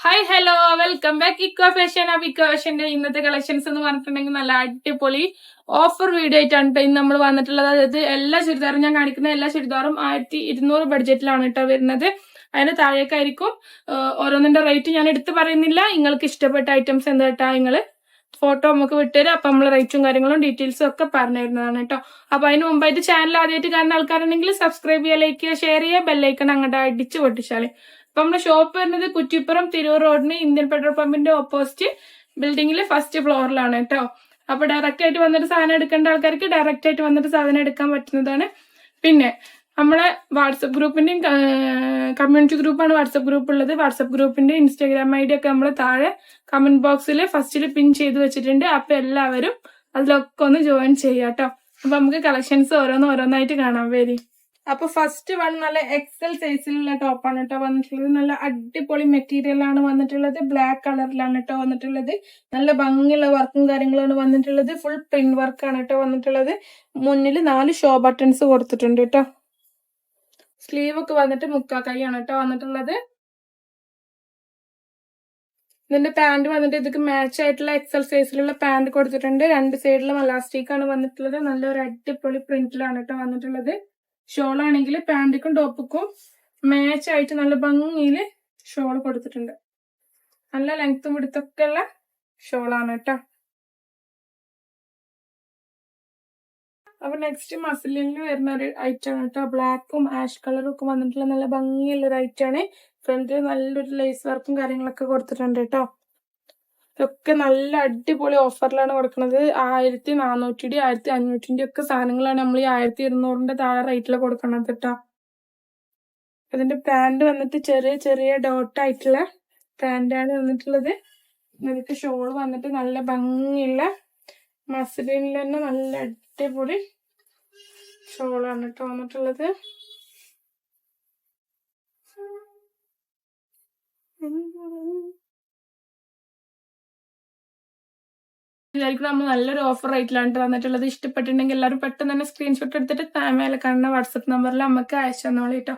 Hi hello welcome back eco fashion eco ഫാഷന്റെ ഇന്നത്തെ collections എന്ന് പറഞ്ഞിട്ടുണ്ടെങ്കിൽ നല്ല അടിപൊളി ഓഫർ വീഡിയോ ആയിട്ടാണ് കേട്ടോ ഇന്ന് നമ്മൾ വന്നിട്ടുള്ളത്. അതായത് എല്ലാ ചുരിദാറും ഞാൻ കാണിക്കുന്ന എല്ലാ ചുരിദാറും 1200 ബഡ്ജറ്റിലാണ് കേട്ടോ വരുന്നത്. അതിന് താഴേക്കായിരിക്കും ഓരോന്നിന്റെ റേറ്റ് ഞാൻ എടുത്ത് പറയുന്നില്ല. നിങ്ങൾക്ക് ഇഷ്ടപ്പെട്ട ഐറ്റംസ് എന്താ കേട്ടാ നിങ്ങൾ ഫോട്ടോ നമുക്ക് വിട്ടുതരും. അപ്പൊ നമ്മൾ റേറ്റും കാര്യങ്ങളും ഡീറ്റെയിൽസും ഒക്കെ പറഞ്ഞു തരുന്നതാണ് കേട്ടോ. അപ്പൊ അതിന് മുമ്പായിട്ട് ചാനൽ ആദ്യമായിട്ട് കാണുന്ന ആൾക്കാരുണ്ടെങ്കിൽ സബ്സ്ക്രൈബ് ചെയ്യുക, ലൈക്ക് ചെയ്യുക, ഷെയർ ചെയ്യുക, ബെല്ലൈക്കൺ അങ്ങോട്ട് അടിച്ച് പൊട്ടിച്ചാലേ. അപ്പൊ നമ്മുടെ ഷോപ്പ് വരുന്നത് കുറ്റിപ്പുറം തിരൂർ റോഡിന് ഇന്ത്യൻ പെട്രോൾ പമ്പിന്റെ ഓപ്പോസിറ്റ് ബിൽഡിംഗിലെ ഫസ്റ്റ് ഫ്ലോറിലാണ് കേട്ടോ. അപ്പൊ ഡയറക്റ്റ് ആയിട്ട് വന്നിട്ട് സാധനം എടുക്കേണ്ട ആൾക്കാർക്ക് ഡയറക്റ്റ് ആയിട്ട് വന്നിട്ട് സാധനം എടുക്കാൻ പറ്റുന്നതാണ്. പിന്നെ നമ്മളെ വാട്സപ്പ് ഗ്രൂപ്പിന്റെയും കമ്മ്യൂണിറ്റി ഗ്രൂപ്പാണ് വാട്സപ്പ് ഗ്രൂപ്പ് ഉള്ളത്. വാട്സപ്പ് ഗ്രൂപ്പിന്റെ ഇൻസ്റ്റാഗ്രാം ഐഡി ഒക്കെ നമ്മൾ താഴെ കമന്റ് ബോക്സിൽ ഫസ്റ്റിൽ പിൻ ചെയ്ത് വെച്ചിട്ടുണ്ട്. അപ്പൊ എല്ലാവരും അതിലൊക്കെ ഒന്ന് ജോയിൻ ചെയ്യാം കേട്ടോ. അപ്പൊ നമുക്ക് കളക്ഷൻസ് ഓരോന്നായിട്ട് കാണാൻ വരും. അപ്പൊ ഫസ്റ്റ് വൺ നല്ല എക്സൽ സൈസിലുള്ള ടോപ്പാണ് കേട്ടോ വന്നിട്ടുള്ളത്. നല്ല അടിപൊളി മെറ്റീരിയൽ ആണ് വന്നിട്ടുള്ളത്. ബ്ലാക്ക് കളറിലാണ് കേട്ടോ വന്നിട്ടുള്ളത്. നല്ല ഭംഗിയുള്ള വർക്കും കാര്യങ്ങളാണ് വന്നിട്ടുള്ളത്. ഫുൾ പ്രിന്റ് വർക്കാണ് കേട്ടോ വന്നിട്ടുള്ളത്. മുന്നിൽ 4 ഷോ ബട്ടൺസ് കൊടുത്തിട്ടുണ്ട് കേട്ടോ. സ്ലീവ് ഒക്കെ വന്നിട്ട് മുക്കാ കൈയാണ് കേട്ടോ വന്നിട്ടുള്ളത്. ഇതിന്റെ പാന്റ് വന്നിട്ട് ഇതൊക്കെ മാച്ച് ആയിട്ടുള്ള എക്സൽ സൈസിലുള്ള പാന്റ് കൊടുത്തിട്ടുണ്ട്. 2 സൈഡിലും എലാസ്റ്റിക് ആണ് വന്നിട്ടുള്ളത്. നല്ലൊരു അടിപൊളി പ്രിന്റിലാണ് കേട്ടോ വന്നിട്ടുള്ളത്. ഷോൾ ആണെങ്കിൽ പാന്റിക്കും ടോപ്പിക്കും മാച്ച് ആയിട്ട് നല്ല ഭംഗിയിൽ ഷോൾ കൊടുത്തിട്ടുണ്ട്. നല്ല ലെങ്ത്തും വിടുത്തൊക്കെ ഉള്ള ഷോളാണ് കേട്ടോ. അപ്പൊ നെക്സ്റ്റ് മസിലിനിൽ വരുന്ന ഒരു ഐറ്റം ആണ് കേട്ടോ. ബ്ലാക്കും ആഷ് കളറും ഒക്കെ വന്നിട്ടുള്ള നല്ല ഭംഗിയുള്ള ഒരു ഐറ്റം ആണ്. ഫ്രണ്ടിൽ നല്ലൊരു ലേസ് വർക്കും കാര്യങ്ങളൊക്കെ കൊടുത്തിട്ടുണ്ട് കേട്ടോ. ഇതൊക്കെ നല്ല അടിപൊളി ഓഫറിലാണ് കൊടുക്കുന്നത്. 1400 1500 ഒക്കെ സാധനങ്ങളാണ് നമ്മൾ ഈ 1200 താഴെ റേറ്റിൽ കൊടുക്കുന്നത് കേട്ടോ. ഇതിന്റെ പാന്റ് വന്നിട്ട് ചെറിയ ചെറിയ ഡോട്ട് ആയിട്ടുള്ള പാന്റാണ് വന്നിട്ടുള്ളത്. ഇതിന്റെ ഷോൾ വന്നിട്ട് നല്ല ഭംഗിയുള്ള മസിലിനിൽ തന്നെ നല്ല അടിപൊളി ഷോളാണ് കേട്ടോ വന്നിട്ടുള്ളത്. ഇതായിരിക്കും നമ്മൾ നല്ലൊരു ഓഫർ റേറ്റിലാണ് വന്നിട്ടുള്ളത്. ഇഷ്ടപ്പെട്ടിട്ടുണ്ടെങ്കിൽ എല്ലാവരും പെട്ടെന്ന് തന്നെ സ്ക്രീൻഷോട്ട് എടുത്തിട്ട് മേലെ കാണുന്ന വാട്സപ്പ് നമ്പറിൽ നമുക്ക് അയച്ചു തന്നോളൂ കേട്ടോ.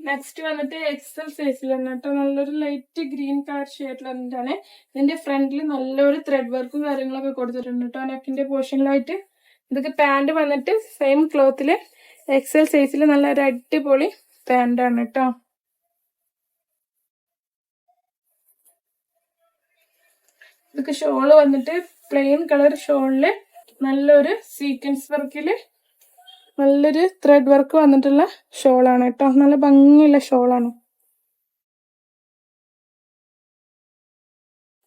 നെക്സ്റ്റ് വന്നിട്ട് എക്സൽ സൈസിൽ തന്നെ കേട്ടോ. നല്ലൊരു ലൈറ്റ് ഗ്രീൻ കളർ ഷെയ്ഡിൽ വന്നിട്ടാണ്. ഇതിന്റെ ഫ്രണ്ടിൽ നല്ലൊരു ത്രെഡ് വർക്കും കാര്യങ്ങളൊക്കെ കൊടുത്തിട്ടുണ്ട് കേട്ടോ നെക്കിന്റെ പോർഷനിലായിട്ട്. ഇതൊക്കെ പാന്റ് വന്നിട്ട് സെയിം ക്ലോത്തില് എക്സൽ സൈസിൽ നല്ലൊരു അടിപൊളി പാന്റാണ് കേട്ടോ. ഇതൊക്കെ ഷോള് വന്നിട്ട് പ്ലെയിൻ കളർ ഷോളില് നല്ലൊരു സീക്വൻസ് വർക്കില് നല്ലൊരു ത്രെഡ് വർക്ക് വന്നിട്ടുള്ള ഷോളാണ് കേട്ടോ. നല്ല ഭംഗിയുള്ള ഷോളാണ്.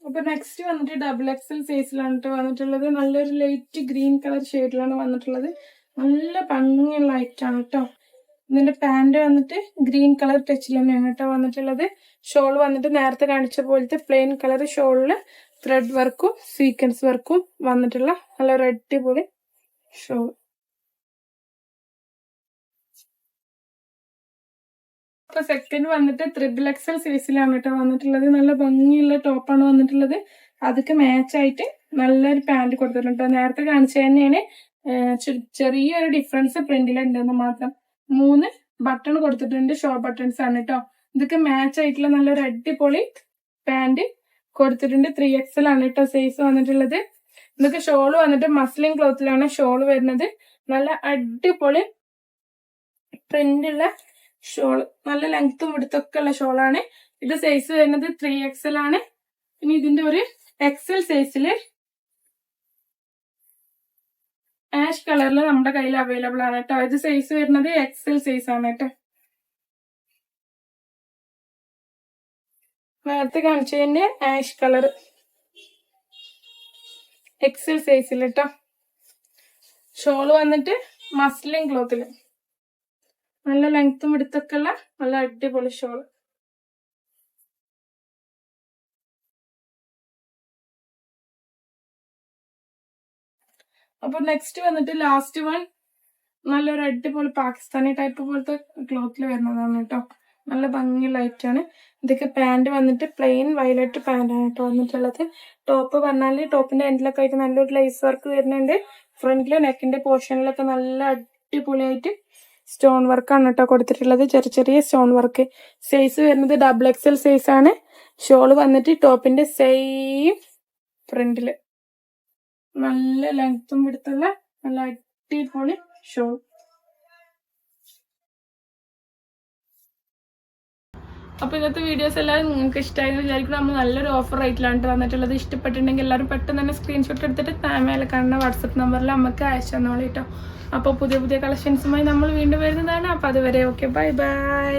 അപ്പൊ നെക്സ്റ്റ് വന്നിട്ട് ഡബിൾ എക്സൽ സൈസിലാണ് കേട്ടോ വന്നിട്ടുള്ളത്. നല്ലൊരു ലൈറ്റ് ഗ്രീൻ കളർ ഷെയ്ഡിലാണ് വന്നിട്ടുള്ളത്. നല്ല ഭംഗിയുള്ള ഐറ്റാണ് കേട്ടോ. ഇതിന്റെ പാന്റ് വന്നിട്ട് ഗ്രീൻ കളർ ടച്ചിൽ തന്നെയാണ് കേട്ടോ വന്നിട്ടുള്ളത്. ഷോൾ വന്നിട്ട് നേരത്തെ കാണിച്ച പോലത്തെ പ്ലെയിൻ കളർ ഷോളില് ത്രെഡ് വർക്കും സീക്വൻസ് വർക്കും വന്നിട്ടുള്ള നല്ലൊരു അടിപൊളി ഷോൾ. അപ്പൊ സെക്കൻഡ് വന്നിട്ട് ട്രിപ്പിൾ എക്സൽ സൈസിലാണ് കേട്ടോ വന്നിട്ടുള്ളത്. നല്ല ഭംഗിയുള്ള ടോപ്പാണ് വന്നിട്ടുള്ളത്. അതൊക്കെ മാച്ച് ആയിട്ട് നല്ലൊരു പാന്റ് കൊടുത്തിട്ടുണ്ട്. നേരത്തെ കാണിച്ചു തന്നെയാണ്. ചെറിയൊരു ഡിഫറൻസ് പ്രിന്റിലുണ്ടെന്ന് മാത്രം. 3 ബട്ടൺ കൊടുത്തിട്ടുണ്ട്. ഷോ ബട്ടൺസ് ആണ് കേട്ടോ. ഇതൊക്കെ മാച്ച് ആയിട്ടുള്ള നല്ലൊരു അടിപൊളി പാന്റ് കൊടുത്തിട്ടുണ്ട്. 3XL ആണ് കേട്ടോ സൈസ് വന്നിട്ടുള്ളത്. ഇതൊക്കെ ഷോള് വന്നിട്ട് മസ്ലിൻ ക്ലോത്തിലാണ് ഷോള് വരുന്നത്. നല്ല അടിപൊളി പ്രിന്റുള്ള ഷോള്, നല്ല ലെങ്ത്തും വിടുത്തൊക്കെ ഉള്ള ഷോളാണ്. ഇത് സൈസ് വരുന്നത് 3XL ആണ്. ഇനി ഇതിന്റെ ഒരു എക്സൽ സൈസില് ആഷ് കളറിൽ നമ്മുടെ കയ്യിൽ അവൈലബിൾ ആണ് കേട്ടോ. ഇത് സൈസ് വരുന്നത് എക്സൽ സൈസ് ആണ് കേട്ടോ. നേരത്തെ കാണിച്ചതിന്റെ ആഷ് കളർ എക്സൽ സൈസിൽ കേട്ടോ. ഷോള് വന്നിട്ട് മസ്ലിൻ ക്ലോത്തില് നല്ല ലെങ്ത്തും എടുത്തൊക്കെ ഉള്ള നല്ല അടിപൊളി ഷോള്. അപ്പൊ നെക്സ്റ്റ് വന്നിട്ട് ലാസ്റ്റ് വൺ നല്ലൊരു അടിപൊളി പാകിസ്ഥാനി ടൈപ്പ് പോലത്തെ ക്ലോത്തിൽ വരുന്നതാണ് കേട്ടോ. നല്ല ഭംഗിയുള്ള ഐറ്റാണ്. ഇതൊക്കെ പാന്റ് വന്നിട്ട് പ്ലെയിൻ വയലറ്റ് പാന്റാണ് കേട്ടോ വന്നിട്ടുള്ളത്. ടോപ്പ് പറഞ്ഞാല് ടോപ്പിന്റെ എൻഡിലൊക്കെ ആയിട്ട് നല്ലൊരു ലേസ് വർക്ക് വരുന്നുണ്ട്. ഫ്രണ്ടില് നെക്കിന്റെ പോർഷനിലൊക്കെ നല്ല അടിപൊളിയായിട്ട് സ്റ്റോൺ വർക്കാണ് കേട്ടോ കൊടുത്തിട്ടുള്ളത്. ചെറിയ ചെറിയ സ്റ്റോൺ വർക്ക്. സൈസ് വരുന്നത് ഡബിൾ എക്സൽ സൈസ് ആണ്. ഷോള് വന്നിട്ട് ടോപ്പിന്റെ സെയിം ഫ്രണ്ടില് നല്ല ലെങ്ത്തും എടുത്തുള്ള നല്ല അടിപൊളി ഷോൾ. അപ്പൊ ഇന്നത്തെ വീഡിയോസ് എല്ലാവരും നിങ്ങൾക്ക് ഇഷ്ടമായെന്ന് വിചാരിക്കണം. നമ്മൾ നല്ലൊരു ഓഫർ റേറ്റിലാണ് വന്നിട്ടുള്ളത്. ഇഷ്ടപ്പെട്ടിട്ടുണ്ടെങ്കിൽ എല്ലാവരും പെട്ടെന്ന് തന്നെ സ്ക്രീൻഷോട്ട് എടുത്തിട്ട് മേലെ കാണുന്ന വാട്സപ്പ് നമ്പറിൽ നമുക്ക് അയച്ചു തന്നോളൂ കേട്ടോ. അപ്പോൾ പുതിയ പുതിയ കളക്ഷൻസുമായി നമ്മൾ വീണ്ടും വരുന്നതാണ്. അപ്പോൾ അതുവരെ ഓക്കെ, ബൈ ബൈ.